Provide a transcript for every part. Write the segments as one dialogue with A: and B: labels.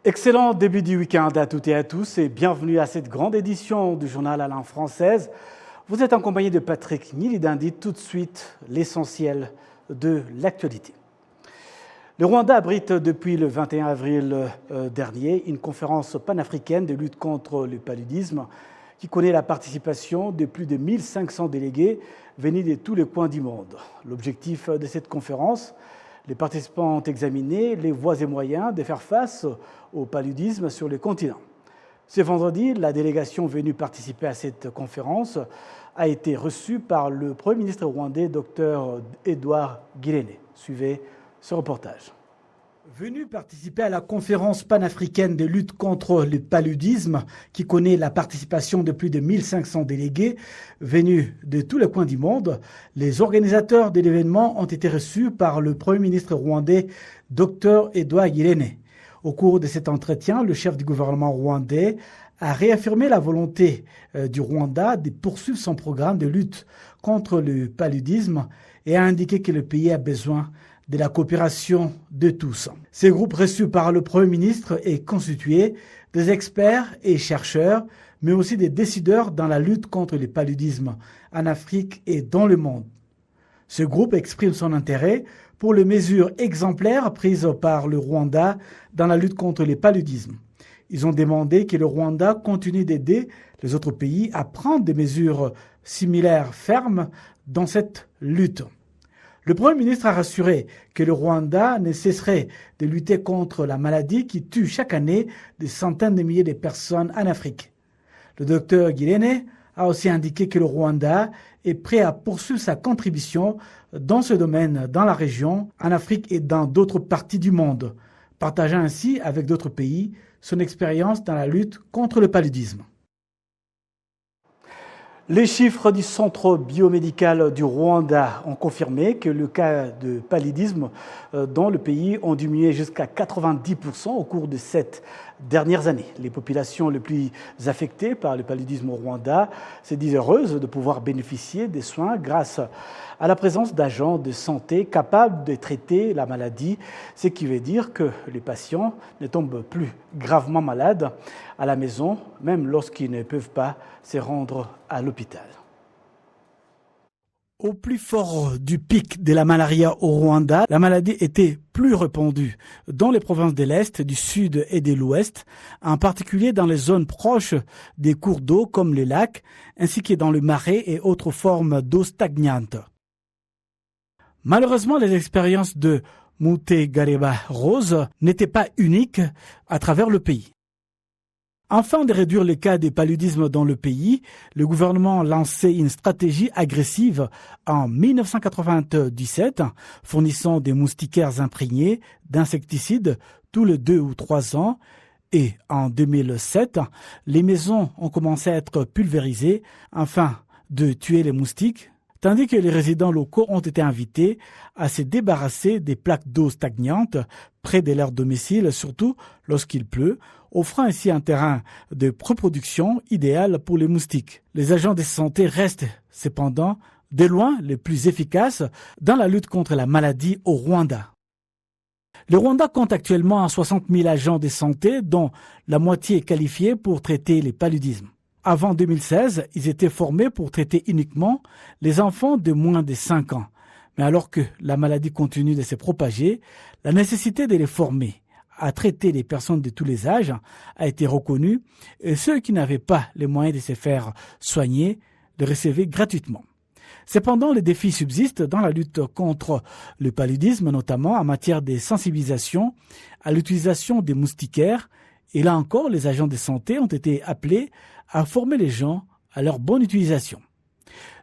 A: Excellent début du week-end à toutes et à tous et bienvenue à cette grande édition du journal à langue française. Vous êtes en compagnie de Patrick Nilidandi. Tout de suite, l'essentiel de l'actualité. Le Rwanda abrite depuis le 21 avril dernier une conférence panafricaine de lutte contre le paludisme qui connaît la participation de plus de 1500 délégués venus de tous les coins du monde. L'objectif de cette conférence, les participants ont examiné les voies et moyens de faire face au paludisme sur le continent. Ce vendredi, la délégation venue participer à cette conférence a été reçue par le Premier ministre rwandais, Dr Edouard Ngirente. Suivez ce reportage. Venu participer à la conférence panafricaine de lutte contre le paludisme, qui connaît la participation de plus de 1500 délégués venus de tous les coins du monde, les organisateurs de l'événement ont été reçus par le Premier ministre rwandais, Dr Edouard Ngirente. Au cours de cet entretien, le chef du gouvernement rwandais a réaffirmé la volonté du Rwanda de poursuivre son programme de lutte contre le paludisme et a indiqué que le pays a besoin de la coopération de tous. Ce groupe reçu par le Premier ministre est constitué des experts et chercheurs, mais aussi des décideurs dans la lutte contre le paludisme en Afrique et dans le monde. Ce groupe exprime son intérêt pour les mesures exemplaires prises par le Rwanda dans la lutte contre le paludisme. Ils ont demandé que le Rwanda continue d'aider les autres pays à prendre des mesures similaires fermes dans cette lutte. Le Premier ministre a rassuré que le Rwanda ne cesserait de lutter contre la maladie qui tue chaque année des centaines de milliers de personnes en Afrique. Le docteur Ngirente a aussi indiqué que le Rwanda est prêt à poursuivre sa contribution dans ce domaine dans la région, en Afrique et dans d'autres parties du monde, partageant ainsi avec d'autres pays son expérience dans la lutte contre le paludisme. Les chiffres du centre biomédical du Rwanda ont confirmé que le cas de paludisme dans le pays ont diminué jusqu'à 90% au cours de ces dernières années. Les populations les plus affectées par le paludisme au Rwanda se disent heureuses de pouvoir bénéficier des soins grâce à la présence d'agents de santé capables de traiter la maladie, ce qui veut dire que les patients ne tombent plus gravement malades à la maison, même lorsqu'ils ne peuvent pas se rendre à l'hôpital. Au plus fort du pic de la malaria au Rwanda, la maladie était plus répandue dans les provinces de l'Est, du Sud et de l'Ouest, en particulier dans les zones proches des cours d'eau comme les lacs, ainsi que dans le marais et autres formes d'eau stagnante. Malheureusement, les expériences de Mutegareba Rose n'étaient pas uniques à travers le pays. Afin de réduire les cas de paludisme dans le pays, le gouvernement a lancé une stratégie agressive en 1997, fournissant des moustiquaires imprégnés d'insecticides tous les 2 ou 3 ans. Et en 2007, les maisons ont commencé à être pulvérisées afin de tuer les moustiques, tandis que les résidents locaux ont été invités à se débarrasser des plaques d'eau stagnantes près de leur domicile, surtout lorsqu'il pleut, offrant ainsi un terrain de reproduction idéal pour les moustiques. Les agents de santé restent cependant de loin les plus efficaces dans la lutte contre la maladie au Rwanda. Le Rwanda compte actuellement 60 000 agents de santé, dont la moitié est qualifiée pour traiter les paludismes. Avant 2016, ils étaient formés pour traiter uniquement les enfants de moins de 5 ans. Mais alors que la maladie continue de se propager, la nécessité de les former à traiter les personnes de tous les âges a été reconnue et ceux qui n'avaient pas les moyens de se faire soigner les recevaient gratuitement. Cependant, les défis subsistent dans la lutte contre le paludisme, notamment en matière de sensibilisation à l'utilisation des moustiquaires. Et là encore, les agents de santé ont été appelés à former les gens à leur bonne utilisation.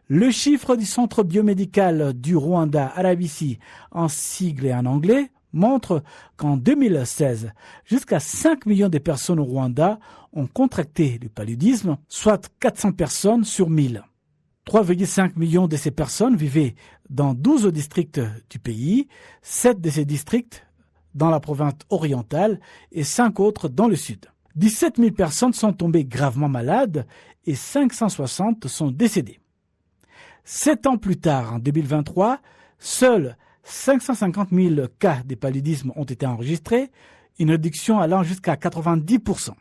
A: Le chiffre du centre biomédical du Rwanda, RBC, en sigle et en anglais, montre qu'en 2016, jusqu'à 5 millions de personnes au Rwanda ont contracté le paludisme, soit 400 personnes sur 1000. 3,5 millions de ces personnes vivaient dans 12 districts du pays, 7 de ces districts dans la province orientale et 5 autres dans le sud. 17 000 personnes sont tombées gravement malades et 560 sont décédées. 7 ans plus tard, en 2023, seuls 550 000 cas de paludisme ont été enregistrés une réduction allant jusqu'à 90%.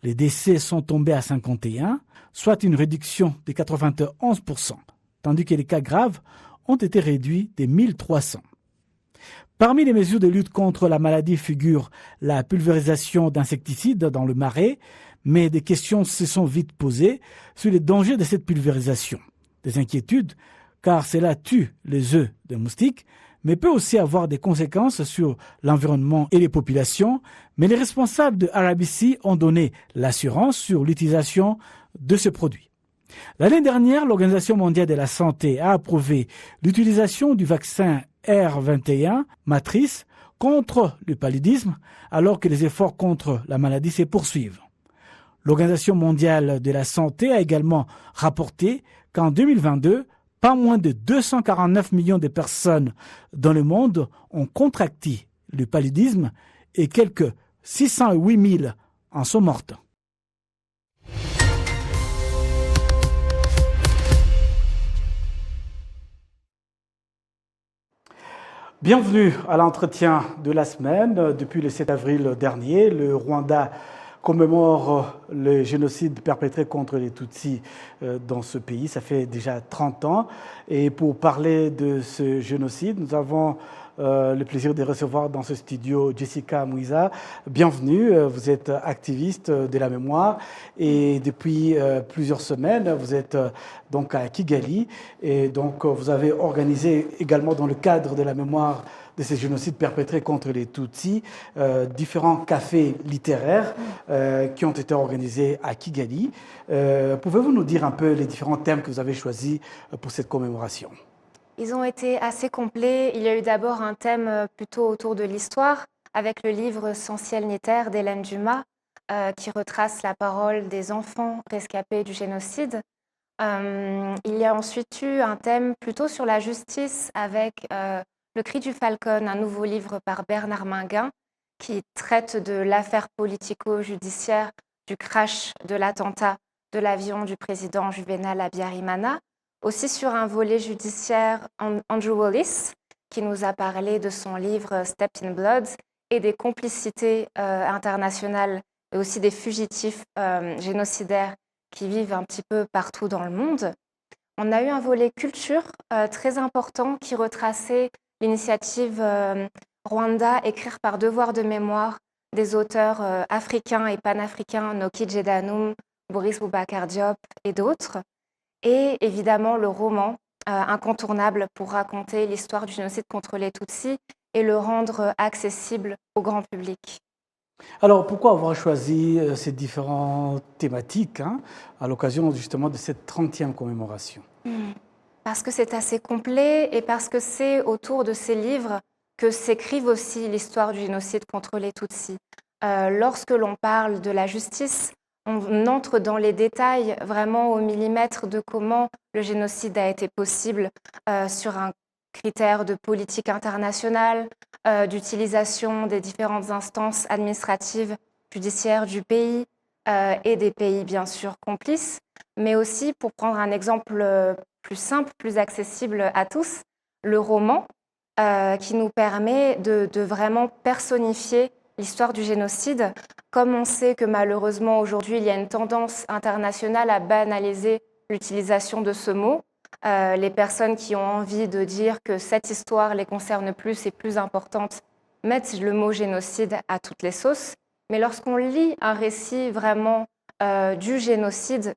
A: Les décès sont tombés à 51, soit une réduction de 91%, tandis que les cas graves ont été réduits de 1300. Parmi les mesures de lutte contre la maladie figure la pulvérisation d'insecticides dans le marais, mais des questions se sont vite posées sur les dangers de cette pulvérisation. Des inquiétudes, car cela tue les œufs de moustiques, mais peut aussi avoir des conséquences sur l'environnement et les populations. Mais les responsables de RBC ont donné l'assurance sur l'utilisation de ce produit. L'année dernière, l'Organisation mondiale de la santé a approuvé l'utilisation du vaccin R21 matrice contre le paludisme, alors que les efforts contre la maladie se poursuivent. L'Organisation mondiale de la santé a également rapporté qu'en 2022, pas moins de 249 millions de personnes dans le monde ont contracté le paludisme et quelques 608 000 en sont mortes. Bienvenue à l'entretien de la semaine. Depuis le 7 avril dernier, le Rwanda commémore le génocide perpétré contre les Tutsis dans ce pays. Ça fait déjà 30 ans. Et pour parler de ce génocide, nous avons le plaisir de recevoir dans ce studio Jessica Mwiza. Bienvenue, vous êtes activiste de la mémoire et depuis plusieurs semaines, vous êtes donc à Kigali et donc vous avez organisé également dans le cadre de la mémoire de ces génocides perpétrés contre les Tutsis, différents cafés littéraires qui ont été organisés à Kigali. Pouvez-vous nous dire un peu les différents thèmes que vous avez choisis pour cette commémoration ?
B: Ils ont été assez complets. Il y a eu d'abord un thème plutôt autour de l'histoire, avec le livre Sans ciel ni terre d'Hélène Dumas, qui retrace la parole des enfants rescapés du génocide. Il y a ensuite eu un thème plutôt sur la justice, avec Le cri du Falcon, un nouveau livre par Bernard Minguin, qui traite de l'affaire politico-judiciaire du crash de l'attentat de l'avion du président Juvénal Habyarimana. Aussi sur un volet judiciaire, Andrew Wallis, qui nous a parlé de son livre Stepped in Blood et des complicités internationales et aussi des fugitifs génocidaires qui vivent un petit peu partout dans le monde. On a eu un volet culture très important qui retraçait l'initiative Rwanda Écrire par devoir de mémoire des auteurs africains et panafricains, Noki Djedanoum, Boris Boubacar Diop et d'autres. Et évidemment le roman incontournable pour raconter l'histoire du génocide contre les Tutsis et le rendre accessible au grand public.
A: Alors pourquoi avoir choisi ces différentes thématiques à l'occasion justement de cette 30e commémoration ?
B: Parce que c'est assez complet et parce que c'est autour de ces livres que s'écrivent aussi l'histoire du génocide contre les Tutsis. Lorsque l'on parle de la justice, on entre dans les détails vraiment au millimètre de comment le génocide a été possible sur un critère de politique internationale, d'utilisation des différentes instances administratives, judiciaires du pays et des pays bien sûr complices, mais aussi pour prendre un exemple plus simple, plus accessible à tous, le roman qui nous permet de vraiment personnifier l'histoire du génocide. Comme on sait que malheureusement aujourd'hui il y a une tendance internationale à banaliser l'utilisation de ce mot, les personnes qui ont envie de dire que cette histoire les concerne plus et plus importante mettent le mot génocide à toutes les sauces. Mais lorsqu'on lit un récit vraiment du génocide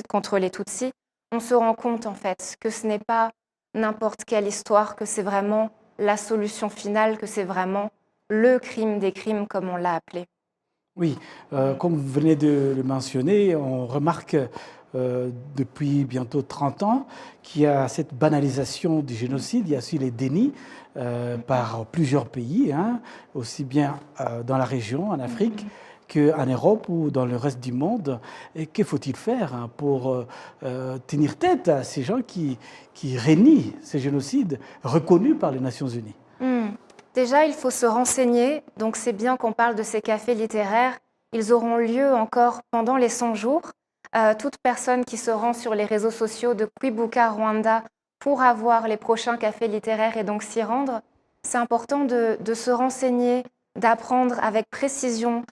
B: contre les Tutsis, on se rend compte en fait que ce n'est pas n'importe quelle histoire, que c'est vraiment la solution finale, que c'est vraiment le crime des crimes, comme on l'a appelé.
A: Oui, comme vous venez de le mentionner, on remarque depuis bientôt 30 ans qu'il y a cette banalisation du génocide. Il y a aussi les dénis par plusieurs pays, aussi bien dans la région, en Afrique, qu'en Europe ou dans le reste du monde. Et que faut-il faire pour tenir tête à ces gens qui rénient ces génocides reconnus par les Nations Unies ?
B: Déjà, il faut se renseigner. Donc, c'est bien qu'on parle de ces cafés littéraires. Ils auront lieu encore pendant les 100 jours. Toute personne qui se rend sur les réseaux sociaux de Kwibuka Rwanda pourra voir les prochains cafés littéraires et donc s'y rendre. C'est important de se renseigner d'apprendre avec précision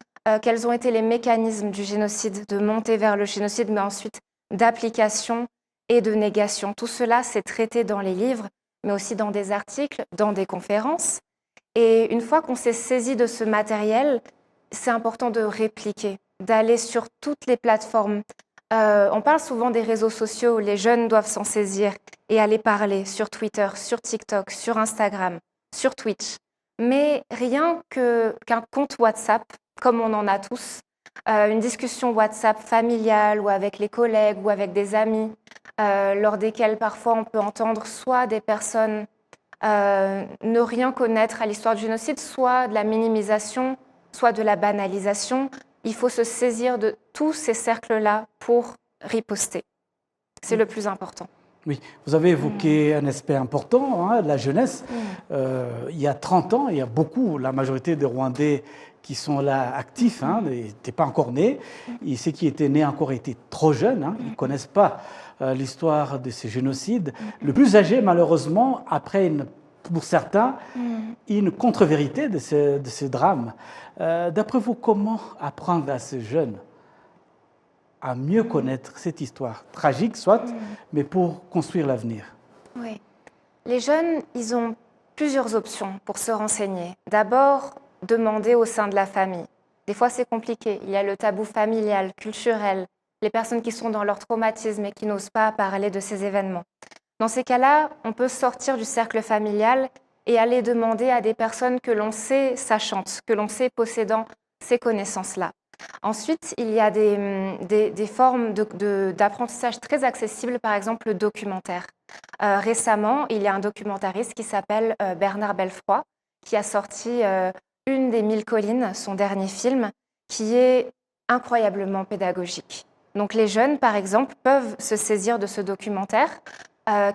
B: quels ont été les mécanismes du génocide, de monter vers le génocide, mais ensuite d'application et de négation. Tout cela, c'est traité dans les livres, mais aussi dans des articles, dans des conférences. Et une fois qu'on s'est saisi de ce matériel, c'est important de répliquer, d'aller sur toutes les plateformes. On parle souvent des réseaux sociaux, les jeunes doivent s'en saisir et aller parler sur Twitter, sur TikTok, sur Instagram, sur Twitch. Mais rien qu'un compte WhatsApp, comme on en a tous, une discussion WhatsApp familiale ou avec les collègues ou avec des amis, lors desquels parfois on peut entendre soit des personnes ne rien connaître à l'histoire du génocide, soit de la minimisation, soit de la banalisation. Il faut se saisir de tous ces cercles-là pour riposter. C'est le plus important.
A: Oui, vous avez évoqué un aspect important, hein, la jeunesse. Il y a 30 ans, il y a la majorité des Rwandais qui sont là actifs, n'étaient pas encore nés. Et ceux qui étaient nés encore étaient trop jeunes, ils ne connaissent pas l'histoire de ces génocides. Le plus âgé, malheureusement, après pour certains, une contre-vérité de ces drames. D'après vous, comment apprendre à ces jeunes à mieux connaître cette histoire tragique, soit, mais pour construire l'avenir?
B: Oui. Les jeunes, ils ont plusieurs options pour se renseigner. D'abord, demander au sein de la famille. Des fois, c'est compliqué. Il y a le tabou familial, culturel, les personnes qui sont dans leur traumatisme et qui n'osent pas parler de ces événements. Dans ces cas-là, on peut sortir du cercle familial et aller demander à des personnes que l'on sait sachantes, que l'on sait possédant ces connaissances-là. Ensuite, il y a des formes d'apprentissage très accessibles, par exemple le documentaire. Récemment, il y a un documentariste qui s'appelle Bernard Belfroid, qui a sorti Une des 1000 collines, son dernier film, qui est incroyablement pédagogique. Donc les jeunes, par exemple, peuvent se saisir de ce documentaire,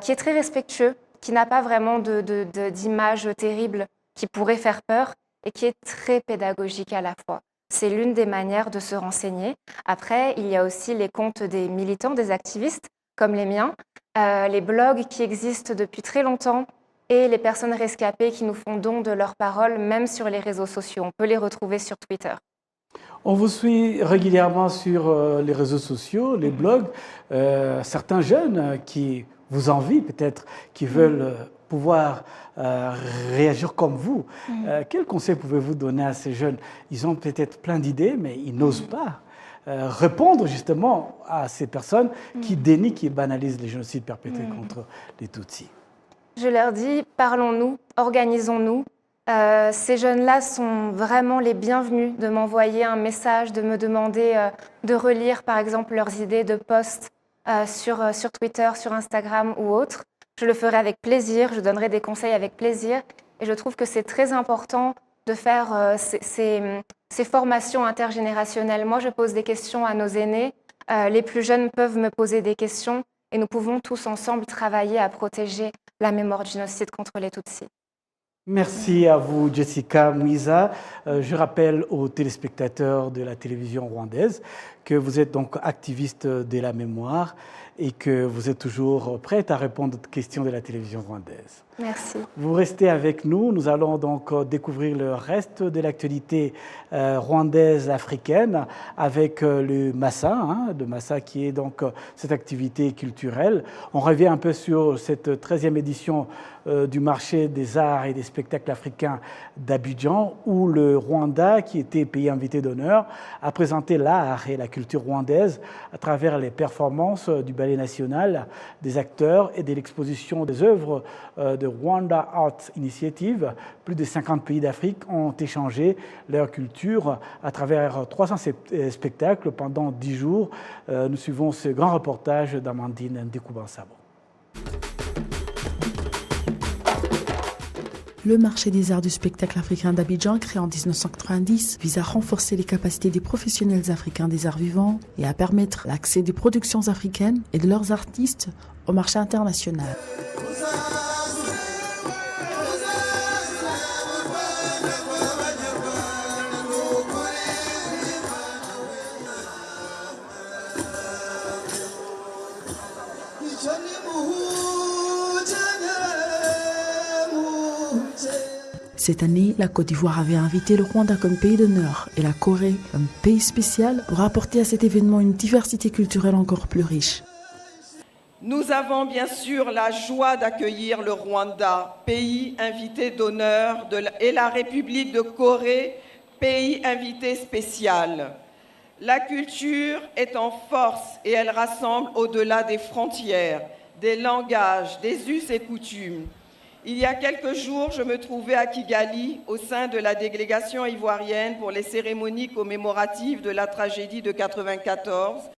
B: qui est très respectueux, qui n'a pas vraiment d'images terribles qui pourraient faire peur et qui est très pédagogique à la fois. C'est l'une des manières de se renseigner. Après, il y a aussi les comptes des militants, des activistes, comme les miens, les blogs qui existent depuis très longtemps et les personnes rescapées qui nous font don de leurs paroles, même sur les réseaux sociaux. On peut les retrouver sur Twitter.
A: On vous suit régulièrement sur les réseaux sociaux, les blogs. Certains jeunes qui vous envient peut-être, qui veulent pouvoir réagir comme vous. Quel conseil pouvez-vous donner à ces jeunes? Ils ont peut-être plein d'idées, mais ils n'osent pas répondre justement à ces personnes qui dénient, qui banalisent les génocides perpétrés contre les Tutsis.
B: Je leur dis, parlons-nous, organisons-nous. Ces jeunes-là sont vraiment les bienvenus de m'envoyer un message, de me demander de relire par exemple leurs idées de posts sur Twitter, sur Instagram ou autre. Je le ferai avec plaisir, je donnerai des conseils avec plaisir. Et je trouve que c'est très important de faire ces formations intergénérationnelles. Moi, je pose des questions à nos aînés. Les plus jeunes peuvent me poser des questions et nous pouvons tous ensemble travailler à protéger la mémoire du génocide contre les Tutsis.
A: Merci à vous, Jessica Mwiza. Je rappelle aux téléspectateurs de la télévision rwandaise que vous êtes donc activiste de la mémoire et que vous êtes toujours prête à répondre aux questions de la télévision rwandaise.
B: Merci.
A: Vous restez avec nous. Nous allons donc découvrir le reste de l'actualité rwandaise africaine avec le Massa qui est donc cette activité culturelle. On revient un peu sur cette 13e édition du marché des arts et des spectacles africains d'Abidjan, où le Rwanda, qui était pays invité d'honneur, a présenté l'art et la culture rwandaise à travers les performances du Ballet national, des acteurs et de l'exposition des œuvres de Rwanda Art Initiative. Plus de 50 pays d'Afrique ont échangé leur culture à travers 300 spectacles pendant 10 jours. Nous suivons ce grand reportage d'Amandine Ndekoubansabo.
C: Le marché des arts du spectacle africain d'Abidjan, créé en 1990, vise à renforcer les capacités des professionnels africains des arts vivants et à permettre l'accès des productions africaines et de leurs artistes au marché international. Cette année, la Côte d'Ivoire avait invité le Rwanda comme pays d'honneur et la Corée comme pays spécial pour apporter à cet événement une diversité culturelle encore plus riche.
D: Nous avons bien sûr la joie d'accueillir le Rwanda, pays invité d'honneur, et la République de Corée, pays invité spécial. La culture est en force et elle rassemble au-delà des frontières, des langages, des us et coutumes. Il y a quelques jours, je me trouvais à Kigali au sein de la délégation ivoirienne pour les cérémonies commémoratives de la tragédie de 1994.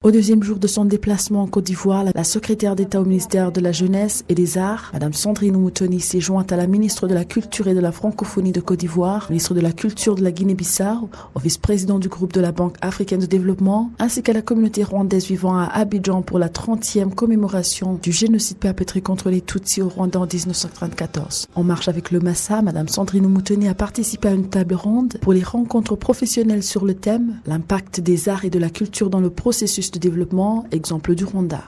C: Au deuxième jour de son déplacement en Côte d'Ivoire, la secrétaire d'État au ministère de la Jeunesse et des Arts, Mme Sandrine Moutoni, s'est jointe à la ministre de la Culture et de la Francophonie de Côte d'Ivoire, ministre de la Culture de la Guinée-Bissau, au vice-président du groupe de la Banque africaine de développement, ainsi qu'à la communauté rwandaise vivant à Abidjan pour la 30e commémoration du génocide perpétré contre les Tutsis au Rwanda en 1994. En marche avec le Massa, Mme Sandrine Moutoni a participé à une table ronde pour les rencontres professionnelles sur le thème « L'impact des arts et de la culture dans le processus de développement, exemple du Rwanda.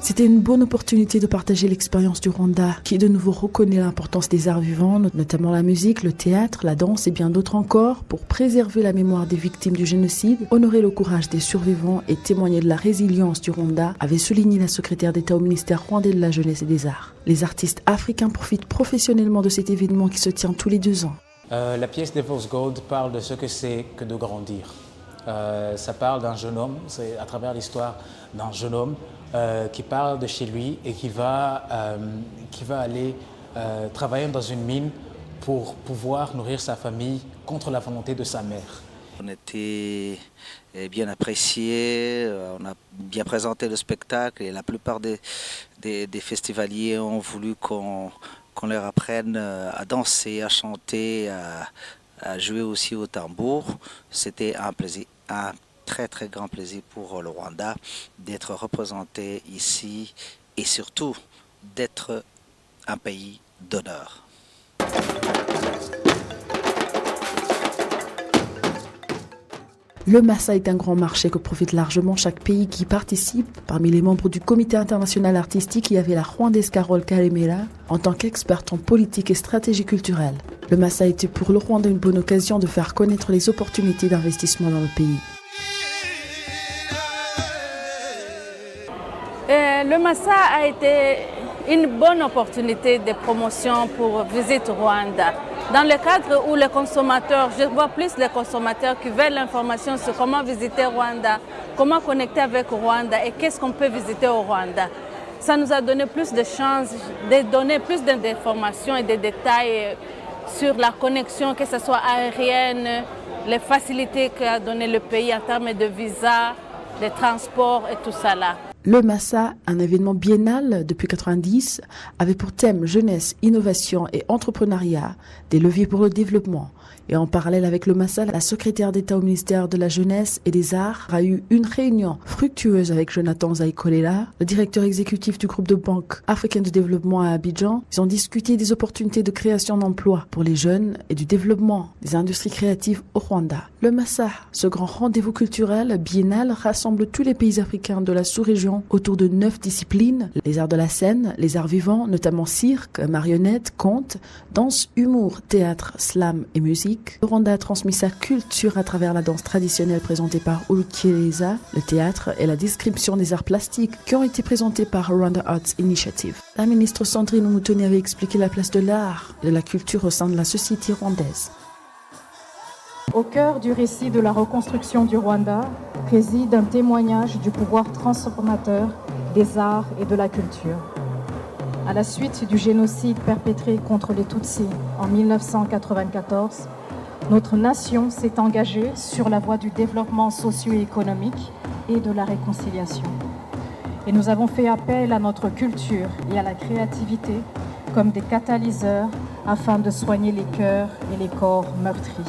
C: C'était une bonne opportunité de partager l'expérience du Rwanda, qui de nouveau reconnaît l'importance des arts vivants, notamment la musique, le théâtre, la danse et bien d'autres encore, pour préserver la mémoire des victimes du génocide, honorer le courage des survivants et témoigner de la résilience du Rwanda, avait souligné la secrétaire d'État au ministère rwandais de la Jeunesse et des Arts. Les artistes africains profitent professionnellement de cet événement qui se tient tous les 2 ans.
E: La pièce Devil's Gold parle de ce que c'est que de grandir. Ça parle d'un jeune homme, c'est à travers l'histoire d'un jeune homme qui part de chez lui et qui va aller travailler dans une mine pour pouvoir nourrir sa famille contre la volonté de sa mère.
F: On était bien appréciés, on a bien présenté le spectacle et la plupart des festivaliers ont voulu qu'on leur apprenne à danser, à chanter, à jouer aussi au tambour. C'était un plaisir, un très très grand plaisir pour le Rwanda d'être représenté ici et surtout d'être un pays d'honneur.
C: Le Massa est un grand marché que profite largement chaque pays qui y participe. Parmi les membres du comité international artistique, il y avait la Rwandaise Carole Karemera en tant qu'experte en politique et stratégie culturelle. Le Massa était pour le Rwanda une bonne occasion de faire connaître les opportunités d'investissement dans le pays.
G: Le Massa a été une bonne opportunité de promotion pour visiter Rwanda. Dans le cadre où les consommateurs, je vois plus les consommateurs qui veulent l'information sur comment visiter Rwanda, comment connecter avec Rwanda et qu'est-ce qu'on peut visiter au Rwanda. Ça nous a donné plus de chances de donner plus d'informations et de détails sur la connexion, que ce soit aérienne, les facilités qu'a donné le pays en termes de visa, de transport et tout ça là.
C: Le Massa, un événement biennal depuis 1990, avait pour thème jeunesse, innovation et entrepreneuriat, des leviers pour le développement. Et en parallèle avec le Massa, la secrétaire d'État au ministère de la Jeunesse et des Arts a eu une réunion fructueuse avec Jonathan Zaïkolela, le directeur exécutif du groupe de banque africaine de développement à Abidjan. Ils ont discuté des opportunités de création d'emplois pour les jeunes et du développement des industries créatives au Rwanda. Le Massa, ce grand rendez-vous culturel biennal, rassemble tous les pays africains de la sous-région autour de 9 disciplines, les arts de la scène, les arts vivants, notamment cirque, marionnettes, contes, danse, humour, théâtre, slam et musique. Le Rwanda a transmis sa culture à travers la danse traditionnelle présentée par Ulukeleza, le théâtre et la description des arts plastiques qui ont été présentés par Rwanda Arts Initiative. La ministre Sandrine Moutoni avait expliqué la place de l'art et de la culture au sein de la société rwandaise.
H: Au cœur du récit de la reconstruction du Rwanda réside un témoignage du pouvoir transformateur des arts et de la culture. À la suite du génocide perpétré contre les Tutsis en 1994, notre nation s'est engagée sur la voie du développement socio-économique et de la réconciliation. Et nous avons fait appel à notre culture et à la créativité comme des catalyseurs afin de soigner les cœurs et les corps meurtris.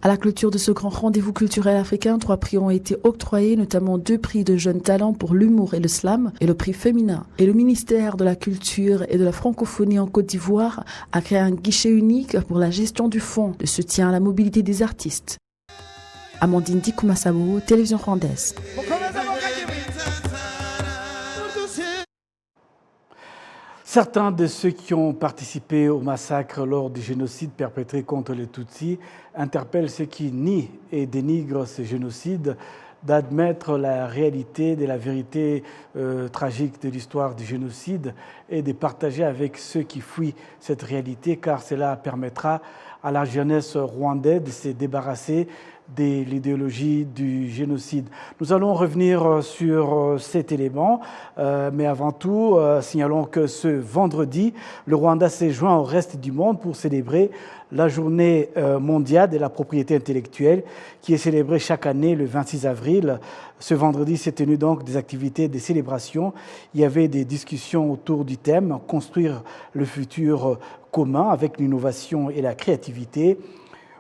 C: À la clôture de ce grand rendez-vous culturel africain, 3 prix ont été octroyés, notamment 2 prix de jeunes talents pour l'humour et le slam et le prix féminin. Et le ministère de la Culture et de la Francophonie en Côte d'Ivoire a créé un guichet unique pour la gestion du fonds de soutien à la mobilité des artistes. Amandine Dikoumassabo, Télévision rwandaise.
A: Certains de ceux qui ont participé au massacre lors du génocide perpétré contre les Tutsis interpellent ceux qui nient et dénigrent ce génocide d'admettre la réalité de la vérité tragique de l'histoire du génocide et de partager avec ceux qui fuient cette réalité, car cela permettra à la jeunesse rwandaise de se débarrasser de l'idéologie du génocide. Nous allons revenir sur cet élément, mais avant tout, signalons que ce vendredi, le Rwanda s'est joint au reste du monde pour célébrer la journée mondiale de la propriété intellectuelle qui est célébrée chaque année le 26 avril. Ce vendredi s'est tenu donc des activités de célébration. Il y avait des discussions autour du thème « Construire le futur commun avec l'innovation et la créativité »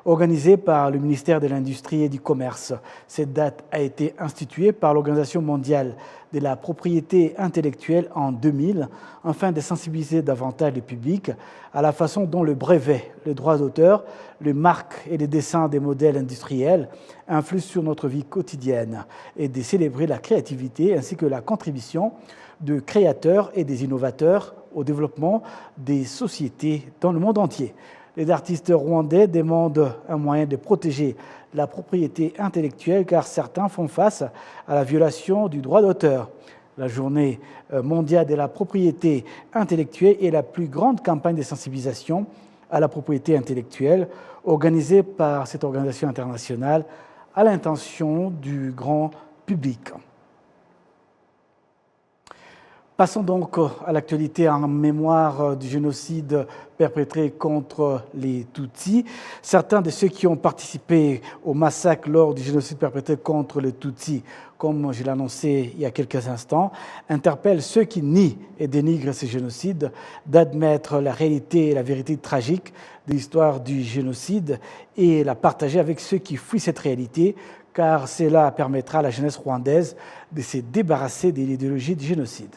A: organisée par le ministère de l'Industrie et du Commerce. Cette date a été instituée par l'Organisation mondiale de la propriété intellectuelle en 2000, afin de sensibiliser davantage le public à la façon dont le brevet, le droit d'auteur, les marques et les dessins des modèles industriels influent sur notre vie quotidienne et de célébrer la créativité ainsi que la contribution de créateurs et des innovateurs au développement des sociétés dans le monde entier. Les artistes rwandais demandent un moyen de protéger la propriété intellectuelle car certains font face à la violation du droit d'auteur. La journée mondiale de la propriété intellectuelle est la plus grande campagne de sensibilisation à la propriété intellectuelle organisée par cette organisation internationale à l'intention du grand public. Passons donc à l'actualité en mémoire du génocide perpétré contre les Tutsis. Certains de ceux qui ont participé au massacre lors du génocide perpétré contre les Tutsis, comme je l'ai annoncé il y a quelques instants, interpellent ceux qui nient et dénigrent ce génocide d'admettre la réalité et la vérité tragique de l'histoire du génocide et la partager avec ceux qui fuient cette réalité, car cela permettra à la jeunesse rwandaise de se débarrasser de l'idéologie du génocide.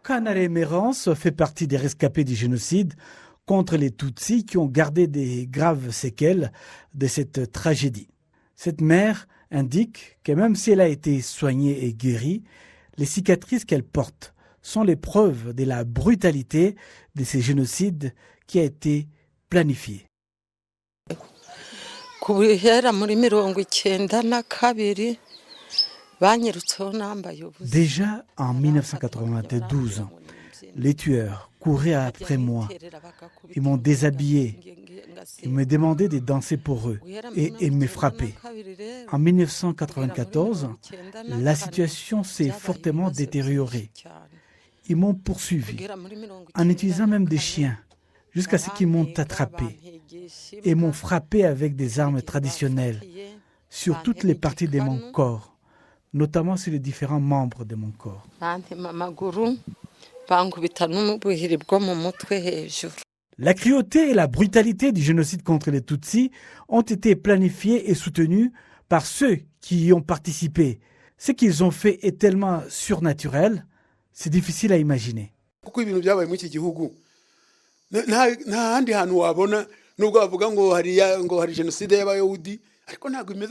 A: Kanare Mérance fait partie des rescapés du génocide contre les Tutsis qui ont gardé des graves séquelles de cette tragédie. Cette mère indique que même si elle a été soignée et guérie, les cicatrices qu'elle porte sont les preuves de la brutalité de ces génocides qui a été planifié. Déjà en 1992, les tueurs couraient après moi. Ils m'ont déshabillé. Ils me demandaient de danser pour eux et ils me frappaient. En 1994, la situation s'est fortement détériorée. Ils m'ont poursuivi en utilisant même des chiens jusqu'à ce qu'ils m'ont attrapé et m'ont frappé avec des armes traditionnelles sur toutes les parties de mon corps, notamment sur les différents membres de mon corps. La cruauté et la brutalité du génocide contre les Tutsis ont été planifiées et soutenues par ceux qui y ont participé. Ce qu'ils ont fait est tellement surnaturel, c'est difficile à imaginer.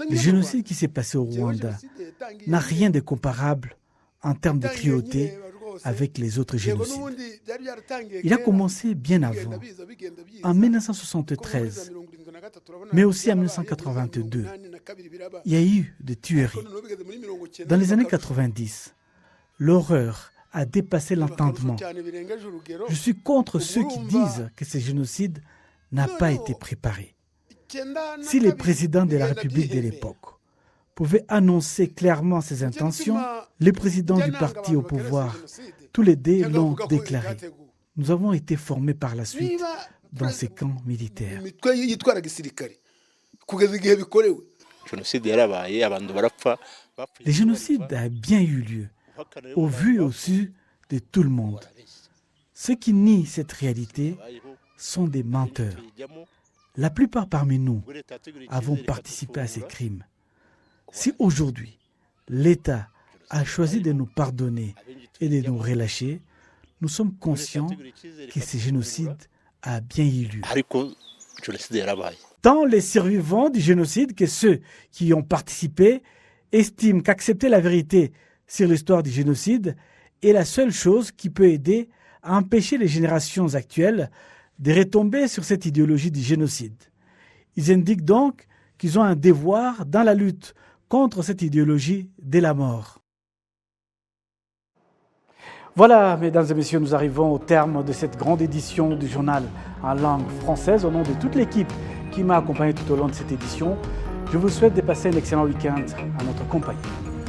A: Le génocide qui s'est passé au Rwanda n'a rien de comparable en termes de cruauté avec les autres génocides. Il a commencé bien avant, en 1973, mais aussi en 1982. Il y a eu des tueries. Dans les années 90, l'horreur a dépassé l'entendement. Je suis contre ceux qui disent que ce génocide n'a pas été préparé. Si les présidents de la République de l'époque pouvaient annoncer clairement ses intentions, les présidents du parti au pouvoir, tous les deux l'ont déclaré. Nous avons été formés par la suite dans ces camps militaires. Le génocide a bien eu lieu, au vu et au su de tout le monde. Ceux qui nient cette réalité sont des menteurs. La plupart parmi nous avons participé à ces crimes. Si aujourd'hui, l'État a choisi de nous pardonner et de nous relâcher, nous sommes conscients que ce génocide a bien eu lieu. Tant les survivants du génocide que ceux qui y ont participé estiment qu'accepter la vérité sur l'histoire du génocide est la seule chose qui peut aider à empêcher les générations actuelles de retomber sur cette idéologie du génocide. Ils indiquent donc qu'ils ont un devoir dans la lutte contre cette idéologie de la mort. Voilà, mesdames et messieurs, nous arrivons au terme de cette grande édition du journal en langue française. Au nom de toute l'équipe qui m'a accompagné tout au long de cette édition, je vous souhaite de passer un excellent week-end à notre compagnie.